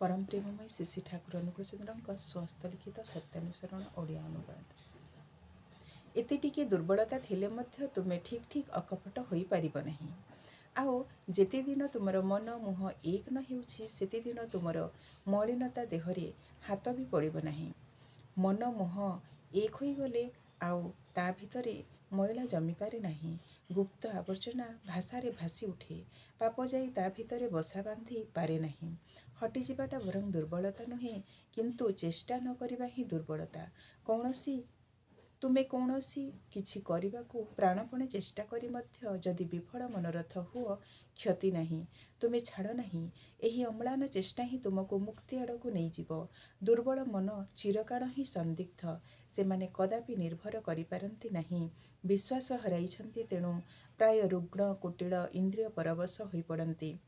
परम प्रेममय श्री ठाकुर अनुकूलचंद्र स्वहस्तलिखित सत्यानुसरण ओडिया अनुवाद। एते टिके दुर्बलता थिले मध्य तुमे ठीक ठीक अकपट होई परिबो नहीं। आओ जेते दिन तुमर मन मुह एक न हेउछि सेते दिन तुमर मलिनता देहरे हाथ भी पड़िबो नहीं। मन मुह एक होई गले आओ ता भितरे मैला जमी पारे नहीं। गुप्त आवर्जना भाषारे भासी उठे, पाप जाई ता भितरे बसा बांधी पारे नहीं। हटि जिबाटा बरं दुर्बलता नुहे, किंतु चेष्टा न करिबा ही दुर्बलता। तुमे कौनसी किछि करिबाकू प्राणपणे चेष्टा करी मध्य जदि विफल मनरथ हुओ क्षति नहीं। तुमे छाड़ नहीं, एही अम्लान चेष्टा ही तुमको मुक्ति आड़कू नहीं जीवो। दुर्बल मन चिरकाल ही संदिग्ध, सेमाने कदापि निर्भर करि पारंती नहीं। विश्वास हराइछंती तेणु प्राय रुग्ण कुटिल इंद्रिय परवश होई पड़ंती।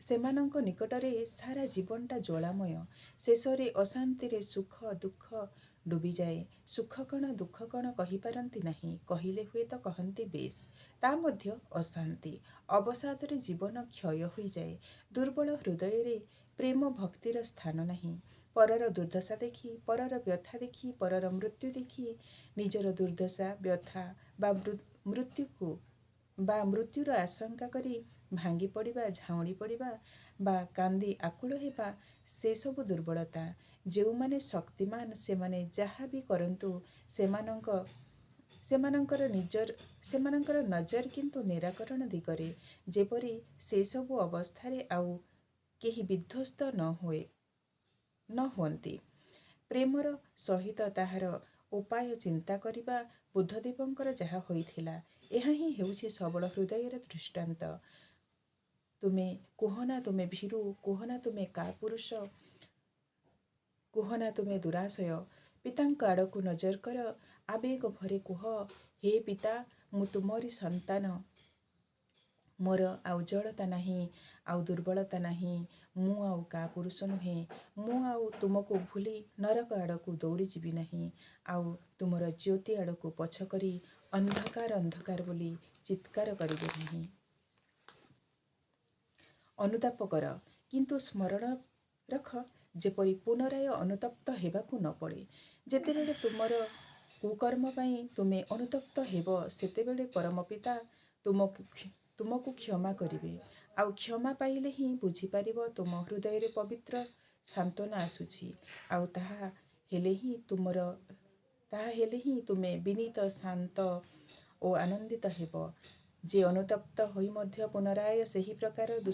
सेमानंक निकटरे सारा जीवनटा ज्वालामय, शेषरे अशांति सुख दुख डूबी जाए। सुख कण दुख कण कहि पारंती नहीं, कहिले हुए तो कहंती बेश, ता मध्य अशांति। अवसादरे जीवन क्षय होई जाए। दुर्बल हृदय प्रेम भक्तिर स्थान नहीं। परर दुर्दशा देखी, परर व्यथा देखी, परर मृत्यु देखी निजर दुर्दशा व्यथा बा मृत्युर आशंका करी भांगी पड़िबा, झाउड़ी पड़िबा बा कांदी आकुल हेबा से सबु दुर्बलता। जेउमाने शक्तिमान सेमाने जाहा भी करंतु सेमानंकर नजर किंतु निराकरण दिगरे, जेपरि से सबु अवस्थारे आउ केही विध्वस्त न हुअंती। प्रेमर सहित ताहार उपाय चिंता करिबा बुद्धदेवंकर जाहा होइथिला। एहा ही हेउछि सबल हृदयर दृष्टांत। तुमे कुहना तुमे भीरु, कुहना तुमे कापुरुष, कुहना तुमे दुराशय। पितांक आड़कू नजर कर, आवेग भरे कुह, हे पिता मु तुमरी संतान, मोर आउ जड़ता नहीं, आउ दुर्बलता नहीं, मु आउ का पुरुष नुहे, मु आउ तुमको भूली नरक आड़कू दौड़ी जीवी नहीं, आउ तुमर ज्योति आड़कू पछ करी अंधकार अंधकार बोली चित्कार करिबे नहीं। अनुताप कर, किंतु स्मरण रख जेपरि पुनराय अनुतप्त हेबाकू न पड़े। जेतेबेले तुमर कुकर्म पाई तुमे अनुतप्त हेब, सेतेबेले परम पिता तुमको क्षमा करिवे। आउ क्षमा पाइले ही बुझी पारिबो तुम हृदय पवित्र सांत्वना आसुछि। आउ ताहा हेले ही तुमे विनीत शांत ओ आनंदित हेब। जे अनुतप्त होई मध्य पुनराय सेही प्रकार